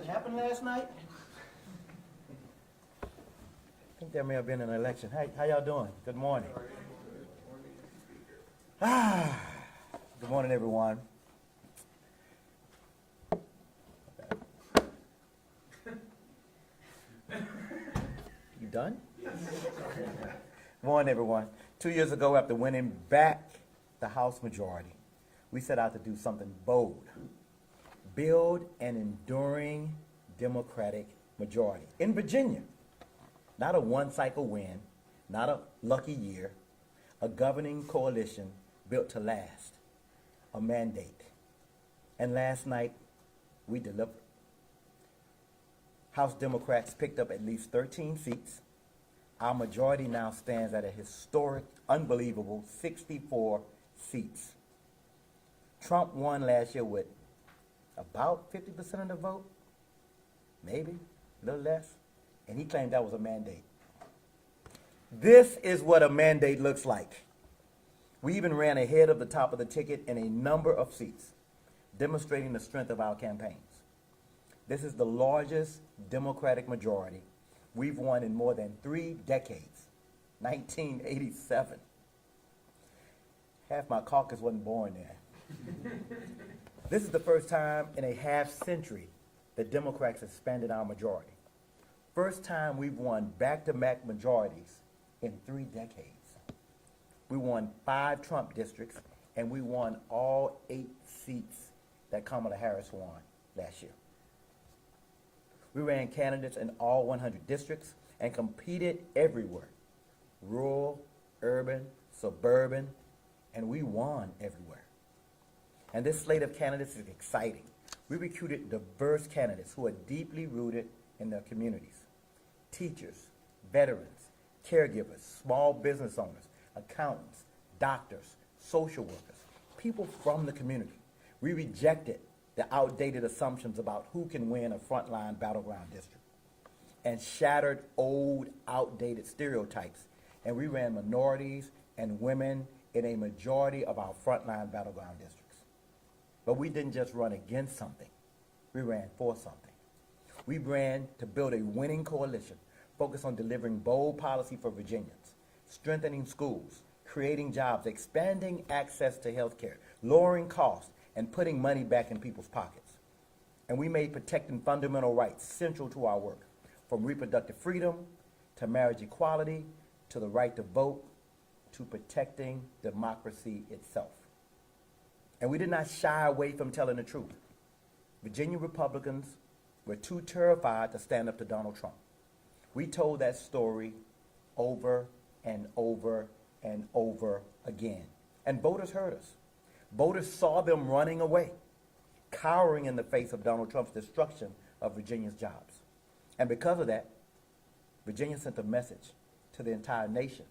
Something happened last night? I think there may have been an election. How y'all doing? Good morning. Good morning, everyone. You done? Good morning, everyone. 2 years ago, after winning back the House majority, we set out to do something bold. Build an enduring Democratic majority in Virginia. Not a one-cycle win, not a lucky year, a governing coalition built to last, a mandate. And last night, we delivered. House Democrats picked up at least 13 seats. Our majority now stands at a historic, unbelievable 64 seats. Trump won last year with about 50% of the vote, maybe a little less, and he claimed that was a mandate. This is what a mandate looks like. We even ran ahead of the top of the ticket in a number of seats, demonstrating the strength of our campaigns. This is the largest Democratic majority we've won in more than 3 decades, 1987. Half my caucus wasn't born then. This is the first time in a half-century that Democrats expanded our majority. First time we've won back-to-back majorities in 3 decades. We won 5 Trump districts, and we won all 8 seats that Kamala Harris won last year. We ran candidates in all 100 districts and competed everywhere, rural, urban, suburban, and we won everywhere. And this slate of candidates is exciting. We recruited diverse candidates who are deeply rooted in their communities. Teachers, veterans, caregivers, small business owners, accountants, doctors, social workers, people from the community. We rejected the outdated assumptions about who can win a frontline battleground district and shattered old, outdated stereotypes. And we ran minorities and women in a majority of our frontline battleground districts. But we didn't just run against something. We ran for something. We ran to build a winning coalition focused on delivering bold policy for Virginians, strengthening schools, creating jobs, expanding access to health care, lowering costs, and putting money back in people's pockets. And we made protecting fundamental rights central to our work, from reproductive freedom to marriage equality to the right to vote to protecting democracy itself. And we did not shy away from telling the truth. Virginia Republicans were too terrified to stand up to Donald Trump. We told that story over and over and over again. And voters heard us. Voters saw them running away, cowering in the face of Donald Trump's destruction of Virginia's jobs. And because of that, Virginia sent a message to the entire nation,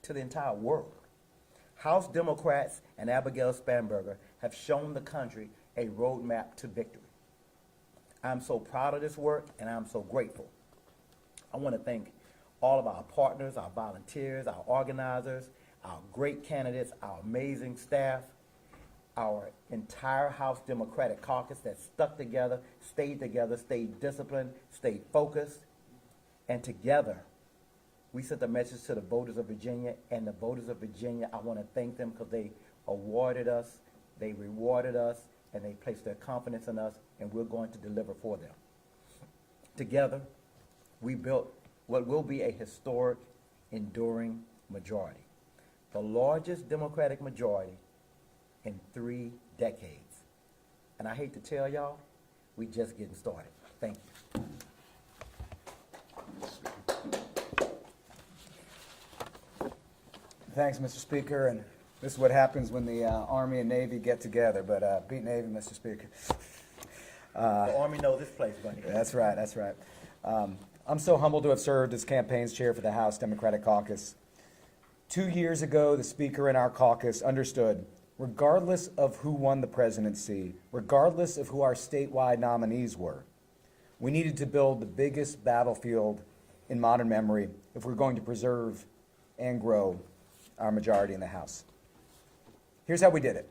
to the entire world. House Democrats and Abigail Spanberger have shown the country a roadmap to victory. I'm so proud of this work, and I'm so grateful. I want to thank all of our partners, our volunteers, our organizers, our great candidates, our amazing staff, our entire House Democratic caucus that stuck together, stayed disciplined, stayed focused, and together we sent a message to the voters of Virginia, and the voters of Virginia, I want to thank them because they awarded us, they rewarded us, and they placed their confidence in us, and we're going to deliver for them. Together, we built what will be a historic, enduring majority, the largest Democratic majority in 3 decades. And I hate to tell y'all, we just getting started. Thank you. Thanks, Mr. Speaker, and this is what happens when the Army and Navy get together, but beat Navy, Mr. Speaker. The Army knows this place, buddy. That's right, that's right. I'm so humbled to have served as campaigns chair for the House Democratic Caucus. 2 years ago, the Speaker in our caucus understood, regardless of who won the presidency, regardless of who our statewide nominees were, we needed to build the biggest battlefield in modern memory if we're going to preserve and grow our majority in the House. Here's how we did it.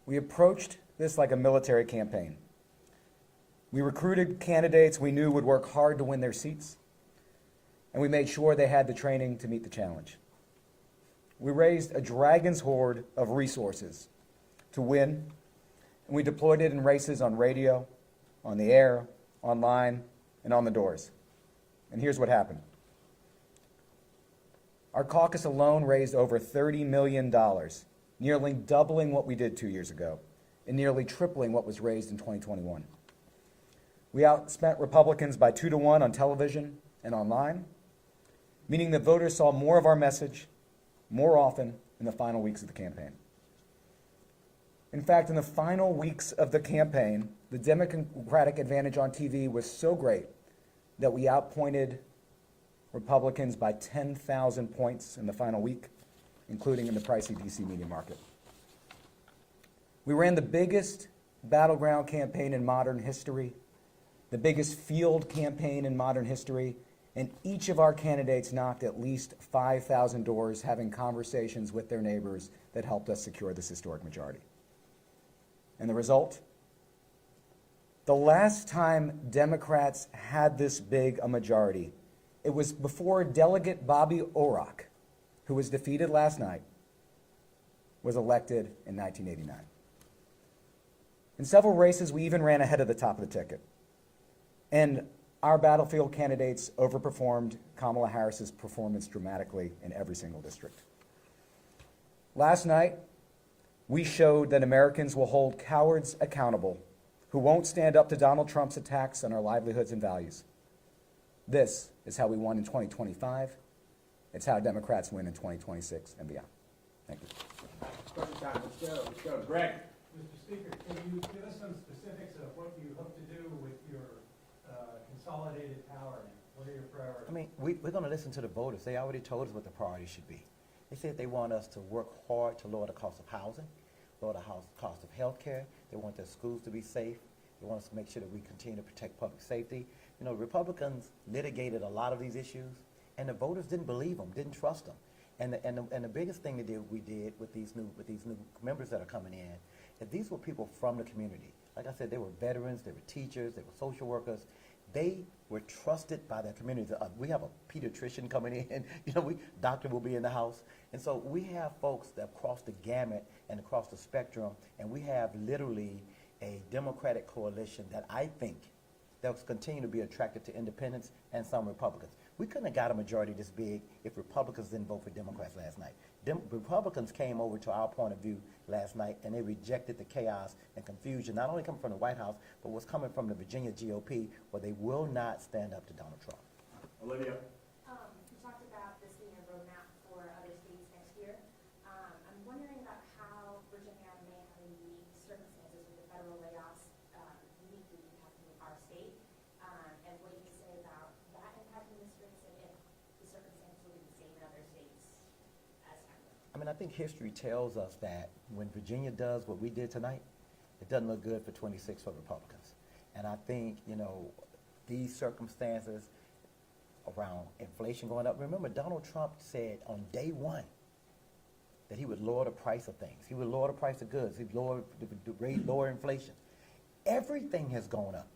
We approached this like a military campaign. We recruited candidates we knew would work hard to win their seats, and we made sure they had the training to meet the challenge. We raised a dragon's hoard of resources to win, and we deployed it in races on radio, on the air, online, and on the doors. And here's what happened. Our caucus alone raised over $30 million, nearly doubling what we did 2 years ago, and nearly tripling what was raised in 2021. We outspent Republicans by 2 to 1 on television and online, meaning that voters saw more of our message more often in the final weeks of the campaign. In fact, in the final weeks of the campaign, the Democratic advantage on TV was so great that we outpointed Republicans by 10,000 points in the final week, including in the pricey DC media market. We ran the biggest battleground campaign in modern history, the biggest field campaign in modern history, and each of our candidates knocked at least 5,000 doors, having conversations with their neighbors that helped us secure this historic majority. And the result? The last time Democrats had this big a majority, it was before Delegate Bobby Orrock, who was defeated last night, was elected in 1989. In several races, we even ran ahead of the top of the ticket. And our battlefield candidates overperformed Kamala Harris's performance dramatically in every single district. Last night, we showed that Americans will hold cowards accountable who won't stand up to Donald Trump's attacks on our livelihoods and values. This is how we won in 2025. It's how Democrats win in 2026 and beyond. Thank you. Question time. Let's go. Greg. Mr. Speaker, can you give us some specifics of what you hope to do with your consolidated power? What are your priorities? I mean, we're going to listen to the voters. They already told us what the priorities should be. They said they want us to work hard to lower the cost of housing, lower the cost of health care. They want their schools to be safe. They want us to make sure that we continue to protect public safety. You know, Republicans litigated a lot of these issues, and the voters didn't believe them, didn't trust them. And the biggest thing we did with these new members that are coming in, is these were people from the community. Like I said, they were veterans, they were teachers, they were social workers. They were trusted by their communities. We have a pediatrician coming in. You know, doctor will be in the house. And so we have folks that cross the gamut and across the spectrum, and we have literally a Democratic coalition that I think that will continue to be attractive to independents and some Republicans. We couldn't have got a majority this big if Republicans didn't vote for Democrats last night. Republicans came over to our point of view last night, and they rejected the chaos and confusion, not only coming from the White House, but what's coming from the Virginia GOP, where they will not stand up to Donald Trump. Olivia. You talked about this being a roadmap for other states next year. I'm wondering about how Virginia may have a unique circumstances with the federal layoffs uniquely impacting our state, and what you can say about that impacting districts and if the circumstances will be the same in other states as time goes on. I mean, I think history tells us that when Virginia does what we did tonight, it doesn't look good for 26 for Republicans. And I think, you know, these circumstances around inflation going up. Remember, Donald Trump said on day one that he would lower the price of things. He would lower the price of goods. He'd lower inflation. Everything has gone up.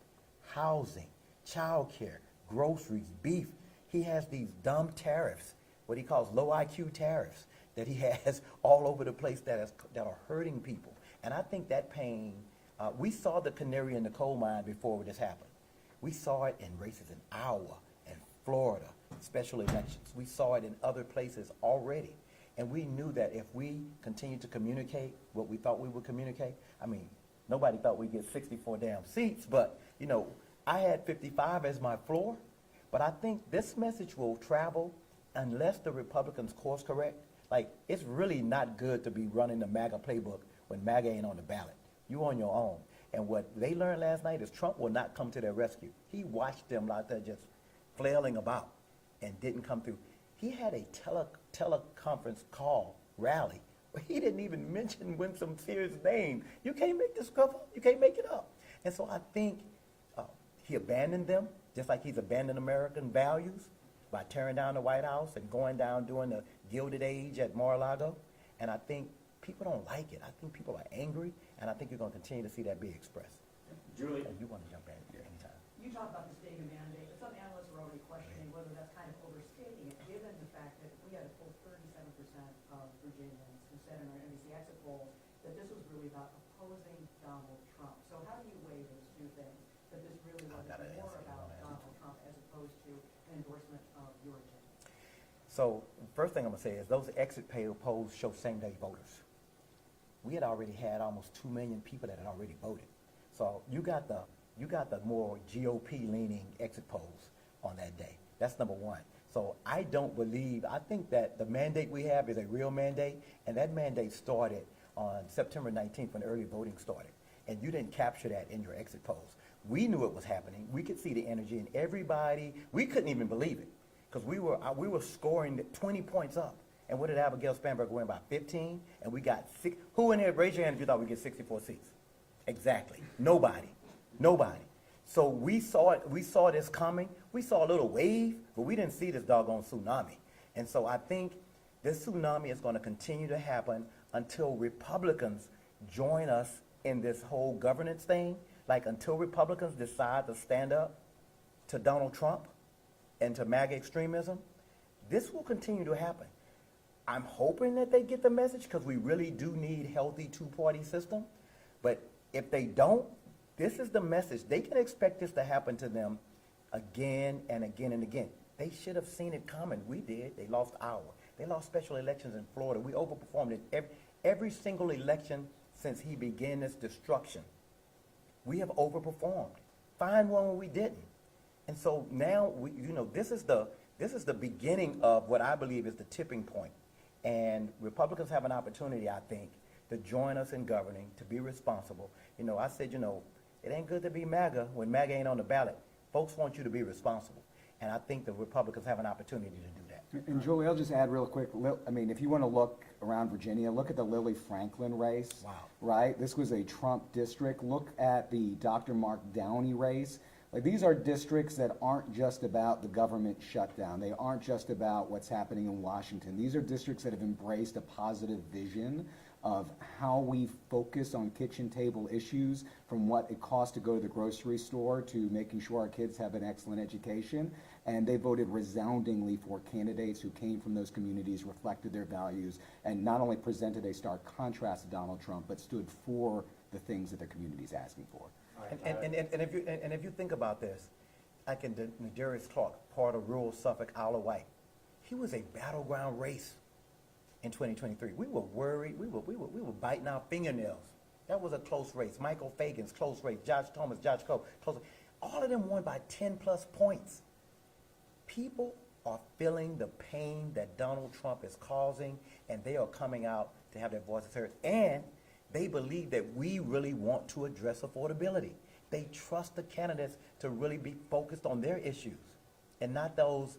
Housing, child care, groceries, beef. He has these dumb tariffs, what he calls low IQ tariffs, that he has all over the place that are hurting people. And I think that pain, we saw the canary in the coal mine before this happened. We saw it in races in Iowa and Florida, special elections. We saw it in other places already. And we knew that if we continued to communicate what we thought we would communicate, I mean, nobody thought we'd get 64 damn seats, but, you know, I had 55 as my floor, but I think this message will travel unless the Republicans course correct. Like, it's really not good to be running the MAGA playbook when MAGA ain't on the ballot. You on your own. And what they learned last night is Trump will not come to their rescue. He watched them out there just flailing about and didn't come through. He had a teleconference call rally where he didn't even mention Winsome Sears' name. You can't make this stuff up. You can't make it up. And so I think he abandoned them, just like he's abandoned American values by tearing down the White House and going down during the Gilded Age at Mar-a-Lago. And I think people don't like it. I think people are angry, and I think you're going to continue to see that be expressed. Julie. And you want to jump in? You talk about the state of mandate, but some analysts are already questioning whether that's kind of overstating it, given the fact that we had a full 37% of Virginians who said in our NBC exit poll that this was really about opposing Donald Trump. So how do you weigh those two things? That this really was more about Donald Trump as opposed to an endorsement of your agenda? So, first thing I'm gonna say is those exit polls show same-day voters. We had already had almost 2 million people that had already voted. So you got the more GOP-leaning exit polls on that day. That's number one. So I think that the mandate we have is a real mandate, and that mandate started on September 19th when early voting started. And you didn't capture that in your exit polls. We knew it was happening. We could see the energy in everybody. We couldn't even believe it because we were scoring 20 points up. And what did Abigail Spanberg win by 15? And we got six. Who in here, raise your hand if you thought we'd get 64 seats? Exactly. Nobody. So we saw it. We saw this coming. We saw a little wave, but we didn't see this doggone tsunami. And so I think this tsunami is going to continue to happen until Republicans join us in this whole governance thing. Like until Republicans decide to stand up to Donald Trump and to MAGA extremism, this will continue to happen. I'm hoping that they get the message because we really do need healthy two-party system. But if they don't, this is the message. They can expect this to happen to them again and again and again. They should have seen it coming. We did. They lost Iowa. They lost special elections in Florida. We overperformed in every single election since he began this destruction. We have overperformed. Find one when we didn't. And so now, this is the beginning of what I believe is the tipping point. And Republicans have an opportunity, I think, to join us in governing, to be responsible. I said, it ain't good to be MAGA when MAGA ain't on the ballot. Folks want you to be responsible. And I think the Republicans have an opportunity to do that. And Julie, I'll just add real quick. If you want to look around Virginia, look at the Lily Franklin race. Wow. Right? This was a Trump district. Look at the Dr. Mark Downey race. Like, these are districts that aren't just about the government shutdown. They aren't just about what's happening in Washington. These are districts that have embraced a positive vision of how we focus on kitchen table issues, from what it costs to go to the grocery store to making sure our kids have an excellent education. And they voted resoundingly for candidates who came from those communities, reflected their values, and not only presented a stark contrast to Donald Trump, but stood for the things that the community's asking for. And if you think about this, like in Darius Clark, part of rural Suffolk, Isle of Wight, he was a battleground race in 2023. We were worried. We were biting our fingernails. That was a close race. Michael Fagan's close race. Josh Thomas, Josh Cole, close. All of them won by 10 plus points. People are feeling the pain that Donald Trump is causing, and they are coming out to have their voices heard. And they believe that we really want to address affordability. They trust the candidates to really be focused on their issues and not those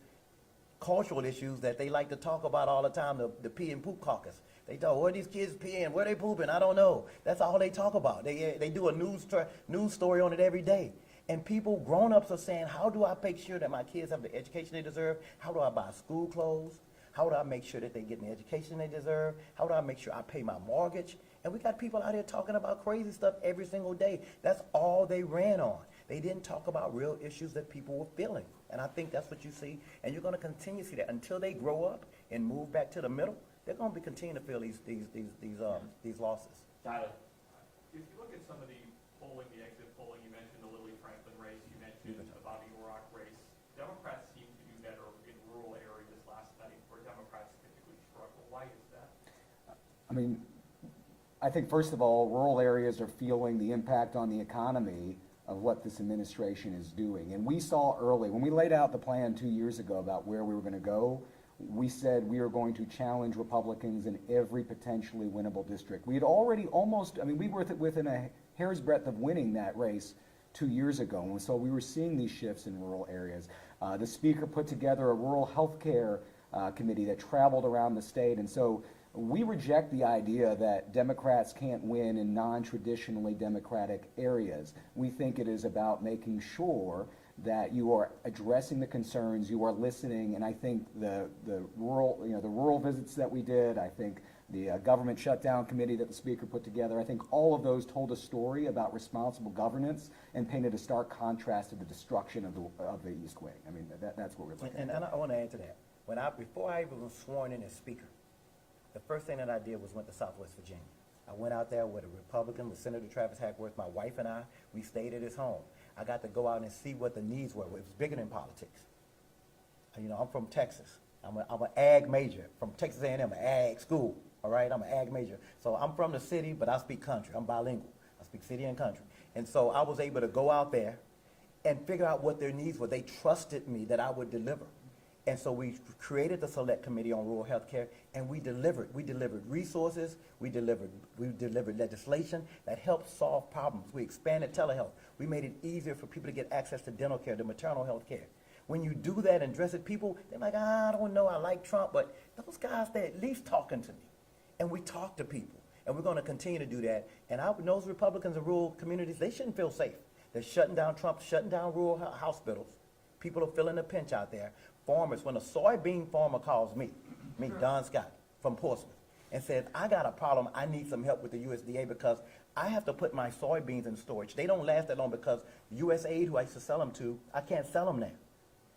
cultural issues that they like to talk about all the time, the pee and poop caucus. They talk, where these kids peeing, where they pooping, I don't know. That's all they talk about. They do a news story on it every day. And people, grown-ups are saying, how do I make sure that my kids have the education they deserve? How do I buy school clothes? How do I make sure that they get the education they deserve? How do I make sure I pay my mortgage? And we got people out here talking about crazy stuff every single day. That's all they ran on. They didn't talk about real issues that people were feeling. And I think that's what you see. And you're going to continue to see that until they grow up and move back to the middle. They're going to be continue to feel these losses. Tyler. If you look at some of the polling, the exit polling, you mentioned the Lily Franklin race, you mentioned the Bobby Rock race. Democrats seem to do better in rural areas last night, where Democrats typically struggle. Why is that? I think, first of all, rural areas are feeling the impact on the economy of what this administration is doing. And we saw early, when we laid out the plan 2 years ago about where we were going to go, we said we are going to challenge Republicans in every potentially winnable district. We had already we were within a hair's breadth of winning that race 2 years ago. And so we were seeing these shifts in rural areas. The speaker put together a rural health care committee that traveled around the state. And so we reject the idea that Democrats can't win in non-traditionally Democratic areas. We think it is about making sure that you are addressing the concerns, you are listening, and I think the rural visits that we did, I think the government shutdown committee that the speaker put together, I think all of those told a story about responsible governance and painted a stark contrast to the destruction of the East Wing. I mean, that's what we're looking And at. I want to add to that. Before I even was sworn in as speaker, the first thing that I did was went to Southwest Virginia. I went out there with a Republican, with Senator Travis Hackworth, my wife and I. We stayed at his home. I got to go out and see what the needs were. It was bigger than politics. You know, I'm from Texas. I'm an ag major from Texas A&M, an ag school. All right, I'm an ag major. So I'm from the city, but I speak country. I'm bilingual. I speak city and country. And so I was able to go out there and figure out what their needs were. They trusted me that I would deliver. And so we created the Select Committee on Rural Health Care, and we delivered. We delivered resources. We delivered legislation that helped solve problems. We expanded telehealth. We made it easier for people to get access to dental care, to maternal health care. When you do that and address it, people, they're like, I don't know, I like Trump, but those guys, they're at least talking to me. And we talk to people, and we're going to continue to do that. And those Republicans in rural communities, they shouldn't feel safe. They're shutting down Trump, shutting down rural hospitals. People are feeling the pinch out there. Farmers, when a soybean farmer calls me, Don Scott from Portsmouth, and says, I got a problem, I need some help with the USDA because I have to put my soybeans in storage. They don't last that long because USAID, who I used to sell them to, I can't sell them now.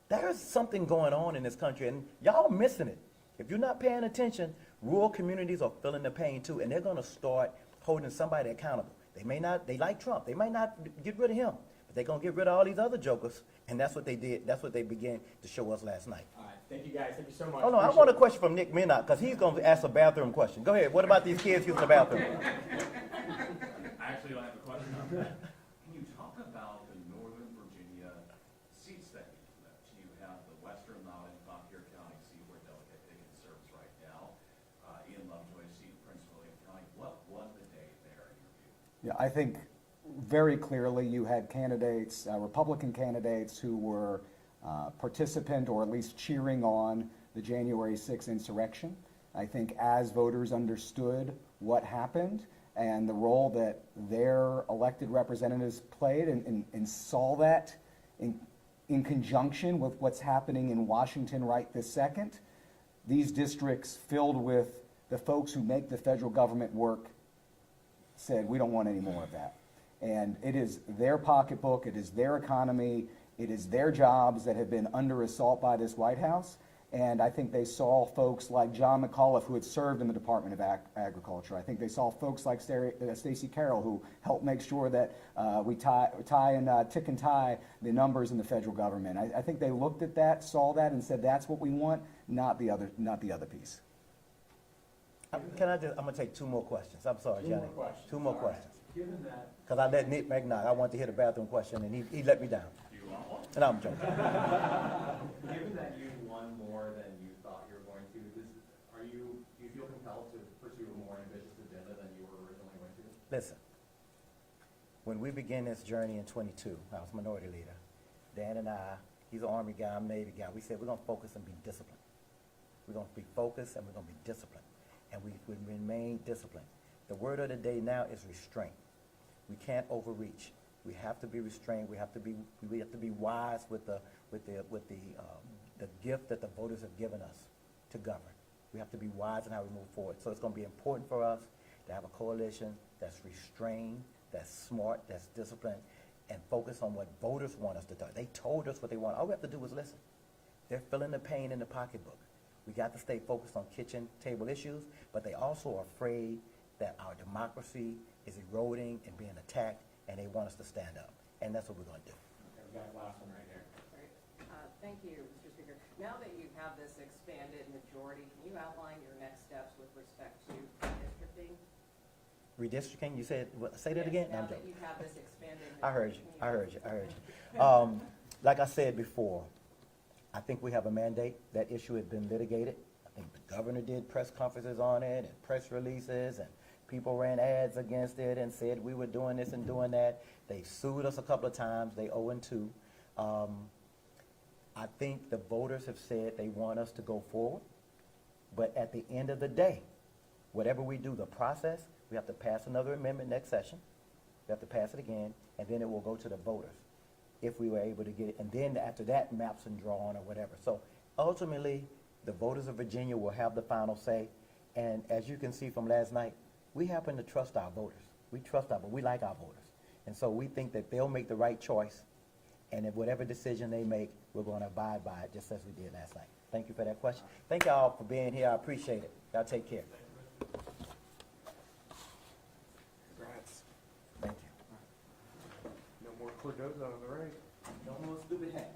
There's something going on in this country, and y'all missing it. If you're not paying attention, rural communities are feeling the pain too, and they're going to start holding somebody accountable. They like Trump. They might not get rid of him, but they're going to get rid of all these other jokers, and that's what they did. That's what they began to show us last night. All right, thank you guys, thank you so much. Oh, no, I want a question from Nick Minot, because he's going to ask a bathroom question. Go ahead. What about these kids using the bathroom? I actually don't have a question on that. Can you talk about the Northern Virginia seats that you flipped? You have the Western Loudoun, Fauquier County seat where Delegate Higgins serves right now, Ian Lovejoy's seat in Prince William County. What was the day there in your view? Yeah, I think very clearly you had candidates, Republican candidates who were participant or at least cheering on the January 6th insurrection. I think as voters understood what happened and the role that their elected representatives played and saw that in conjunction with what's happening in Washington right this second, these districts filled with the folks who make the federal government work said, we don't want any more of that. And it is their pocketbook, it is their economy, it is their jobs that have been under assault by this White House. And I think they saw folks like John McAuliffe, who had served in the Department of Agriculture. I think they saw folks like Stacey Carroll, who helped make sure that we tick and tie the numbers in the federal government. I think they looked at that, saw that, and said, that's what we want, not the other piece. I'm going to take two more questions. I'm sorry, Two Johnny. more questions. Two more All right. questions. Given that, Because I let Nick Minot, I wanted to hear the bathroom question, and he let me down. Do you want one? And I'm joking. Given that you won more than you thought you were going to, do you feel compelled to pursue a more ambitious agenda than you were originally going to? Listen, when we began this journey in 22, I was minority leader. Dan and I, he's an Army guy, I'm Navy guy. We said we're going to focus and be disciplined. We're going to be focused and we're going to be disciplined. And we remain disciplined. The word of the day now is restraint. We can't overreach. We have to be restrained. We have to be wise with the gift that the voters have given us to govern. We have to be wise in how we move forward. So it's going to be important for us to have a coalition that's restrained, that's smart, that's disciplined, and focus on what voters want us to do. They told us what they want. All we have to do is listen. They're feeling the pain in the pocketbook. We got to stay focused on kitchen table issues, but they also are afraid that our democracy is eroding and being attacked, and they want us to stand up. And that's what we're going to do. Okay, we got the last one right here. Great. Thank you, Mr. Speaker. Now that you have this expanded majority, can you outline your next steps with respect to redistricting? Redistricting, you said, say that again? No, Now I'm that joking. you have this expanded I heard majority, you. can I heard you. I heard you. Like I said before, I think we have a mandate. That issue has been litigated. I think the governor did press conferences on it and press releases, and people ran ads against it and said we were doing this and doing that. They sued us a couple of times. They 0-2. I think the voters have said they want us to go forward. But at the end of the day, whatever we do, the process, we have to pass another amendment next session. We have to pass it again, and then it will go to the voters. if we were able to get it. And then after that, maps and drawn or whatever. So ultimately, the voters of Virginia will have the final say. And as you can see from last night, we happen to trust our voters. We trust our, but we like our voters. And so we think that they'll make the right choice. And if whatever decision they make, we're going to abide by it, just as we did last night. Thank you for that question. Thank y'all for being here. I appreciate it. Y'all take care. Congrats. Thank you. No more Cordoza on the right. No more stupid hat.